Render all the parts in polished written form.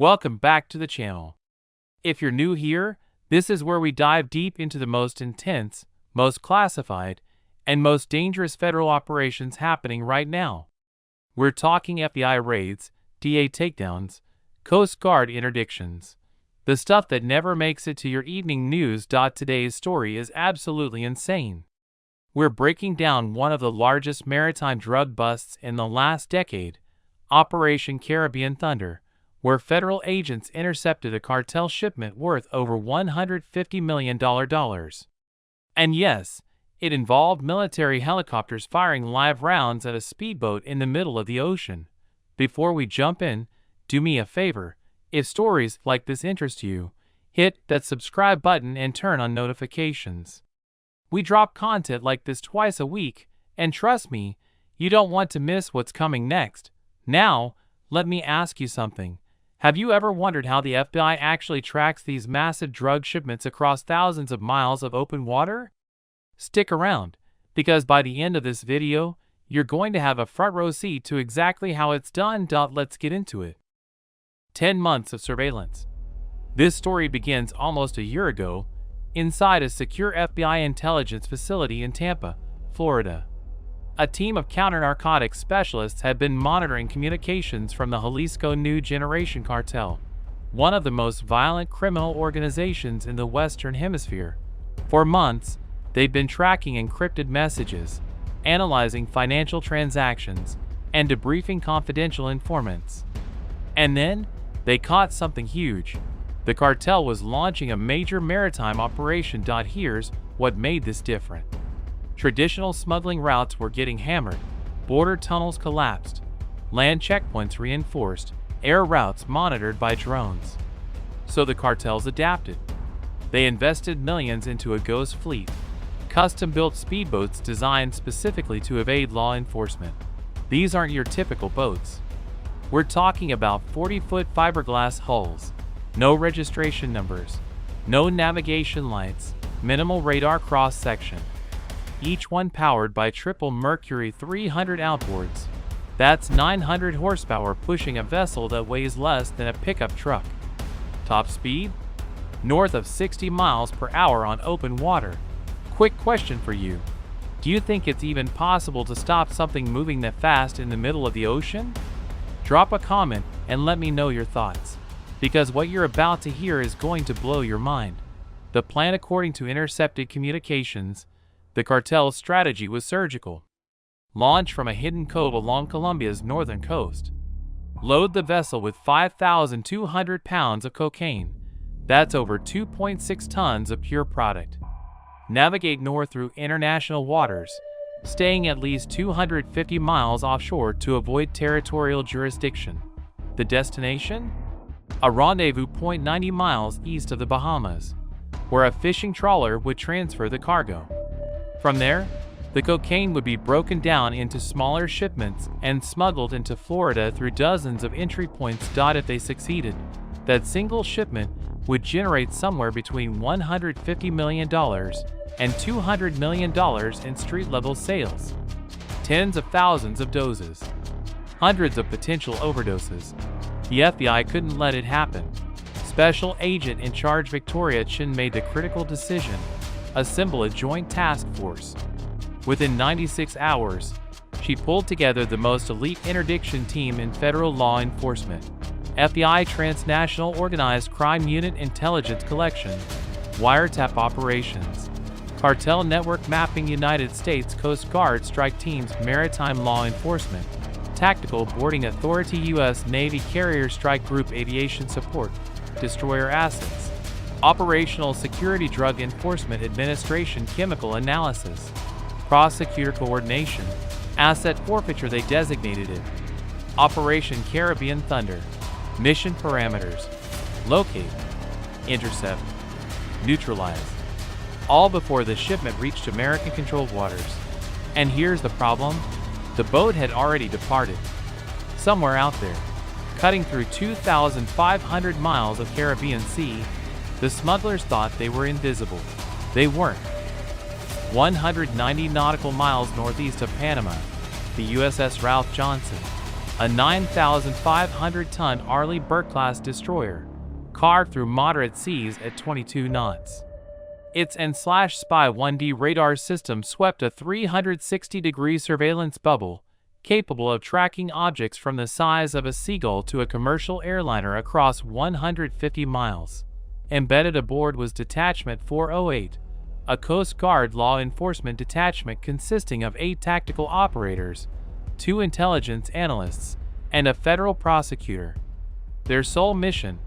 Welcome back to the channel. If you're new here, this is where we dive deep into the most intense, most classified, and most dangerous federal operations happening right now. We're talking FBI raids, DA takedowns, Coast Guard interdictions. The stuff that never makes it to your evening news. Today's story is absolutely insane. We're breaking down one of the largest maritime drug busts in the last decade, Operation Caribbean Thunder, where federal agents intercepted a cartel shipment worth over $150 million. And yes, it involved military helicopters firing live rounds at a speedboat in the middle of the ocean. Before we jump in, do me a favor. If stories like this interest you, hit that subscribe button and turn on notifications. We drop content like this twice a week, and trust me, you don't want to miss what's coming next. Now, let me ask you something. Have you ever wondered how the FBI actually tracks these massive drug shipments across thousands of miles of open water? Stick around, because by the end of this video, you're going to have a front row seat to exactly how it's done. Let's get into it. 10 months of surveillance. This story begins almost a year ago, inside a secure FBI intelligence facility in Tampa, Florida. A team of counter-narcotics specialists had been monitoring communications from the Jalisco New Generation Cartel, one of the most violent criminal organizations in the Western Hemisphere. For months, they'd been tracking encrypted messages, analyzing financial transactions, and debriefing confidential informants. And then, they caught something huge. The cartel was launching a major maritime operation. Here's what made this different. Traditional smuggling routes were getting hammered, border tunnels collapsed, land checkpoints reinforced, air routes monitored by drones. So the cartels adapted. They invested millions into a ghost fleet, custom-built speedboats designed specifically to evade law enforcement. These aren't your typical boats. We're talking about 40-foot fiberglass hulls, no registration numbers, no navigation lights, minimal radar cross-section. Each one powered by triple Mercury 300 outboards. That's 900 horsepower pushing a vessel that weighs less than a pickup truck. Top speed? North of 60 miles per hour on open water. Quick question for you. Do you think it's even possible to stop something moving that fast in the middle of the ocean? Drop a comment and let me know your thoughts, because what you're about to hear is going to blow your mind. The plan, according to intercepted communications, the cartel's strategy was surgical. Launch from a hidden cove along Colombia's northern coast. Load the vessel with 5,200 pounds of cocaine. That's over 2.6 tons of pure product. Navigate north through international waters, staying at least 250 miles offshore to avoid territorial jurisdiction. The destination? A rendezvous point 90 miles east of the Bahamas, where a fishing trawler would transfer the cargo. From there, the cocaine would be broken down into smaller shipments and smuggled into Florida through dozens of entry points. If they succeeded, that single shipment would generate somewhere between $150 million and $200 million in street-level sales. Tens of thousands of doses. Hundreds of potential overdoses. The FBI couldn't let it happen. Special agent in charge Victoria Chin made the critical decision: assemble a joint task force. Within 96 hours, she pulled together the most elite interdiction team in federal law enforcement. FBI Transnational Organized Crime Unit Intelligence Collection, Wiretap Operations, Cartel Network Mapping, United States Coast Guard Strike Teams, Maritime Law Enforcement, Tactical Boarding Authority, U.S. Navy Carrier Strike Group, Aviation Support, Destroyer Assets, Operational Security, Drug Enforcement Administration, Chemical Analysis, Prosecutor Coordination, Asset Forfeiture. They designated it Operation Caribbean Thunder. Mission parameters: locate, intercept, neutralize. All before the shipment reached American-controlled waters. And here's the problem: the boat had already departed. Somewhere out there, cutting through 2,500 miles of Caribbean Sea, the smugglers thought they were invisible. They weren't. 190 nautical miles northeast of Panama, the USS Ralph Johnson, a 9,500-ton Arleigh Burke-class destroyer, carved through moderate seas at 22 knots. Its N/Spy 1D radar system swept a 360-degree surveillance bubble, capable of tracking objects from the size of a seagull to a commercial airliner across 150 miles. Embedded aboard was Detachment 408, a Coast Guard law enforcement detachment consisting of 8 tactical operators, 2 intelligence analysts, and a federal prosecutor. Their sole mission: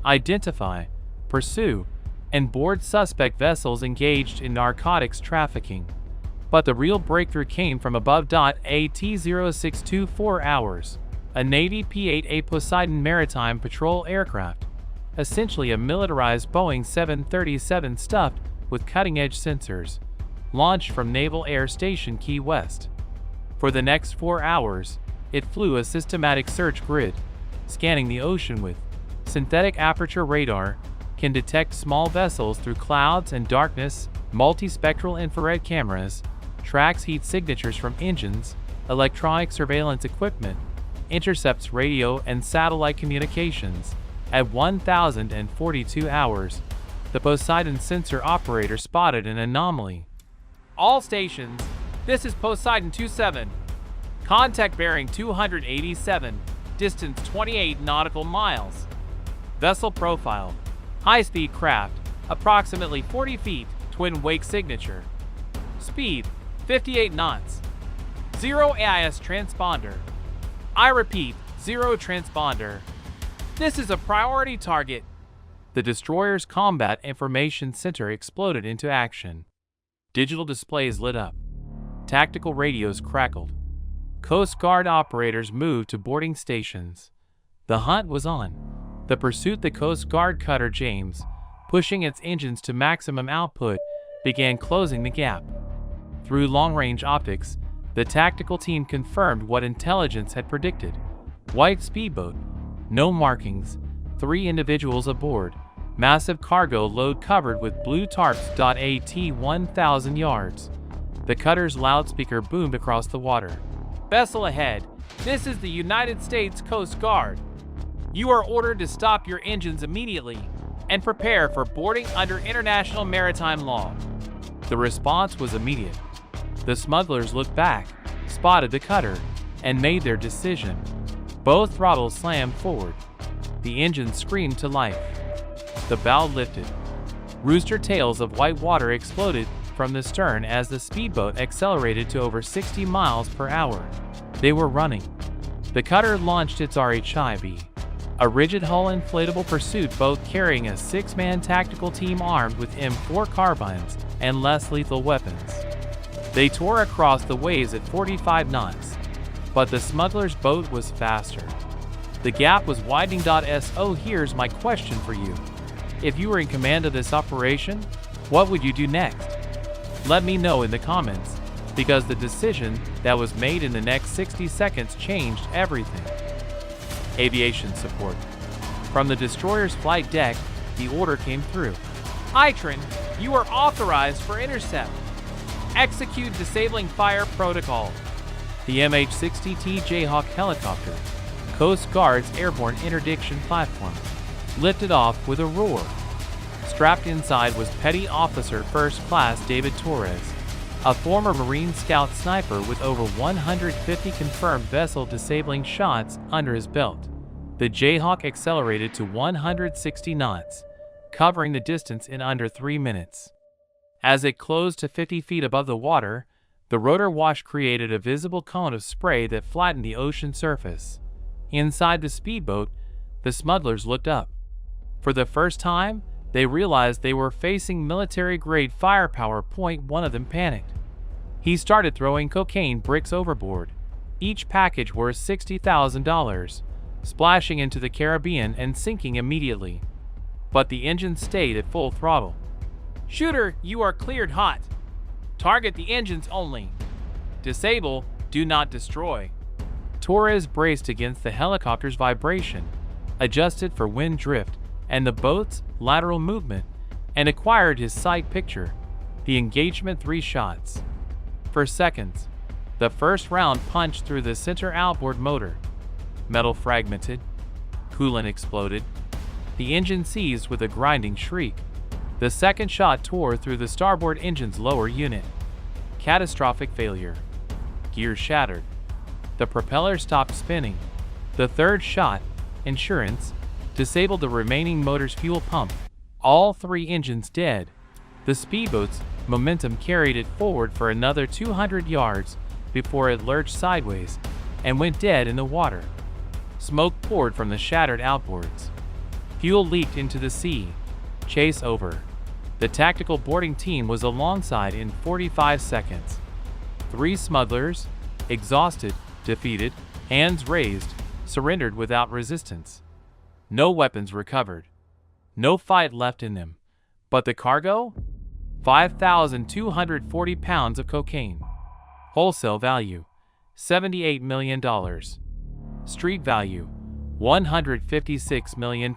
identify, pursue, and board suspect vessels engaged in narcotics trafficking. But the real breakthrough came from above. AT-0624 Hours, a Navy P-8A Poseidon maritime patrol aircraft, essentially a militarized Boeing 737 stuffed with cutting-edge sensors, launched from Naval Air Station Key West. For the next 4 hours, it flew a systematic search grid, scanning the ocean with synthetic aperture radar, can detect small vessels through clouds and darkness, multispectral infrared cameras, tracks heat signatures from engines, electronic surveillance equipment, intercepts radio and satellite communications. At 1,042 hours, the Poseidon sensor operator spotted an anomaly. All stations, this is Poseidon 27. Contact bearing 287, distance 28 nautical miles. Vessel profile: high-speed craft, approximately 40 feet, twin wake signature. Speed: 58 knots. 0 AIS transponder. I repeat, 0 transponder. This is a priority target. The destroyer's Combat Information Center exploded into action. Digital displays lit up. Tactical radios crackled. Coast Guard operators moved to boarding stations. The hunt was on. The pursuit. The Coast Guard cutter James, pushing its engines to maximum output, began closing the gap. Through long-range optics, the tactical team confirmed what intelligence had predicted. White speedboat, no markings, 3 individuals aboard, massive cargo load covered with blue tarps. AT 1,000 yards. The cutter's loudspeaker boomed across the water. Vessel ahead, this is the United States Coast Guard. You are ordered to stop your engines immediately and prepare for boarding under international maritime law. The response was immediate. The smugglers looked back, spotted the cutter, and made their decision. Both throttles slammed forward. The engine screamed to life. The bow lifted. Rooster tails of white water exploded from the stern as the speedboat accelerated to over 60 miles per hour. They were running. The cutter launched its RHIB, a rigid-hull inflatable pursuit boat carrying a 6-man tactical team armed with M4 carbines and less lethal weapons. They tore across the waves at 45 knots, but the smuggler's boat was faster. The gap was widening. So here's my question for you. If you were in command of this operation, what would you do next? Let me know in the comments, because the decision that was made in the next 60 seconds changed everything. Aviation support. From the destroyer's flight deck, the order came through. Itron, you are authorized for intercept. Execute disabling fire protocol. The MH-60T Jayhawk helicopter, Coast Guard's airborne interdiction platform, lifted off with a roar. Strapped inside was Petty Officer First Class David Torres, a former Marine Scout sniper with over 150 confirmed vessel disabling shots under his belt. The Jayhawk accelerated to 160 knots, covering the distance in under 3 minutes. As it closed to 50 feet above the water, the rotor wash created a visible cone of spray that flattened the ocean surface. Inside the speedboat, the smugglers looked up. For the first time, they realized they were facing military-grade firepower. One of them panicked. He started throwing cocaine bricks overboard, each package worth $60,000, splashing into the Caribbean and sinking immediately. But the engine stayed at full throttle. Shooter, you are cleared hot. Target the engines only. Disable, do not destroy. Torres braced against the helicopter's vibration, adjusted for wind drift and the boat's lateral movement, and acquired his sight picture. The engagement: 3 shots. For seconds, the first round punched through the center outboard motor. Metal fragmented. Coolant exploded. The engine seized with a grinding shriek. The second shot tore through the starboard engine's lower unit. Catastrophic failure. Gears shattered. The propeller stopped spinning. The third shot, insurance, disabled the remaining motor's fuel pump. All three engines dead. The speedboat's momentum carried it forward for another 200 yards before it lurched sideways and went dead in the water. Smoke poured from the shattered outboards. Fuel leaked into the sea. Chase over. The tactical boarding team was alongside in 45 seconds. 3 smugglers, exhausted, defeated, hands raised, surrendered without resistance. No weapons recovered. No fight left in them. But the cargo? 5,240 pounds of cocaine. Wholesale value, $78 million. Street value, $156 million.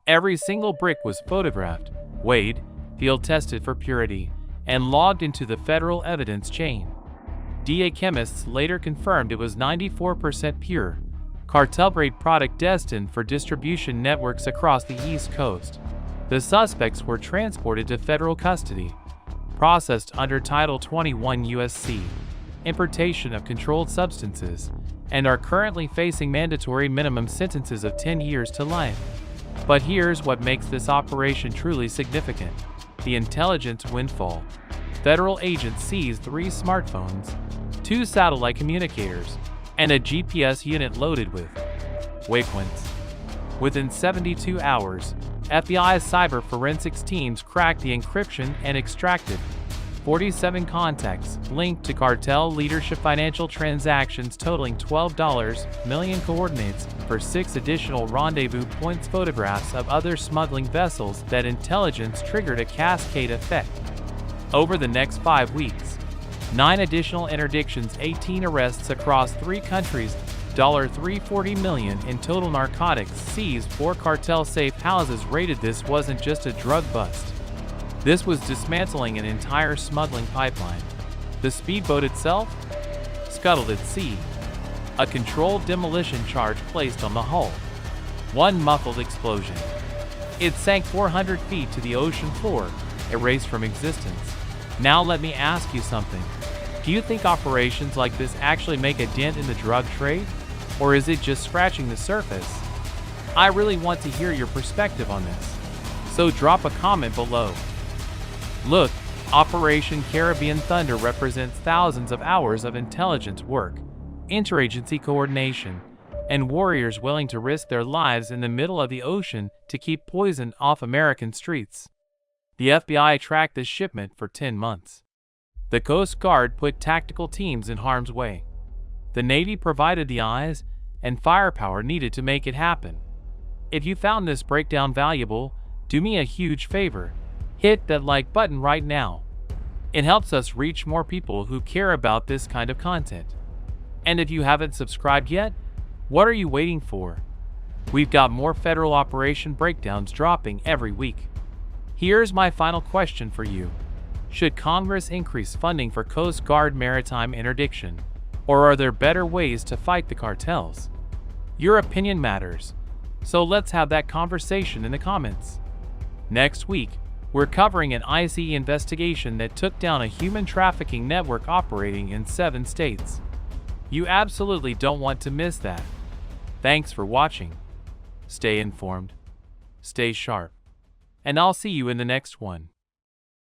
Every single brick was photographed, weighed, field tested for purity, and logged into the federal evidence chain. DA chemists later confirmed it was 94% pure, cartel-grade product destined for distribution networks across the East Coast. The suspects were transported to federal custody, processed under Title 21 U.S.C. Importation of Controlled Substances, and are currently facing mandatory minimum sentences of 10 years to life. But here's what makes this operation truly significant: the intelligence windfall. Federal agents seized 3 smartphones, 2 satellite communicators, and a GPS unit loaded with Waypoints. Within 72 hours, FBI cyber forensics teams cracked the encryption and extracted 47 contacts linked to cartel leadership, financial transactions totaling $12 million, coordinates for 6 additional rendezvous points, photographs of other smuggling vessels. That intelligence triggered a cascade effect. Over the next 5 weeks, 9 additional interdictions, 18 arrests across 3 countries, $340 million in total narcotics seized, 4 cartel safe houses raided. This wasn't just a drug bust. This was dismantling an entire smuggling pipeline. The speedboat itself? Scuttled at sea. A controlled demolition charge placed on the hull. 1 muffled explosion. It sank 400 feet to the ocean floor, erased from existence. Now let me ask you something. Do you think operations like this actually make a dent in the drug trade? Or is it just scratching the surface? I really want to hear your perspective on this. So drop a comment below. Look, Operation Caribbean Thunder represents thousands of hours of intelligence work, interagency coordination, and warriors willing to risk their lives in the middle of the ocean to keep poison off American streets. The FBI tracked this shipment for 10 months. The Coast Guard put tactical teams in harm's way. The Navy provided the eyes and firepower needed to make it happen. If you found this breakdown valuable, do me a huge favor. Hit that like button right now. It helps us reach more people who care about this kind of content. And if you haven't subscribed yet, what are you waiting for? We've got more federal operation breakdowns dropping every week. Here's my final question for you. Should Congress increase funding for Coast Guard maritime interdiction? Or are there better ways to fight the cartels? Your opinion matters, so let's have that conversation in the comments. Next week, we're covering an ICE investigation that took down a human trafficking network operating in 7 states. You absolutely don't want to miss that. Thanks for watching. Stay informed, stay sharp, and I'll see you in the next one.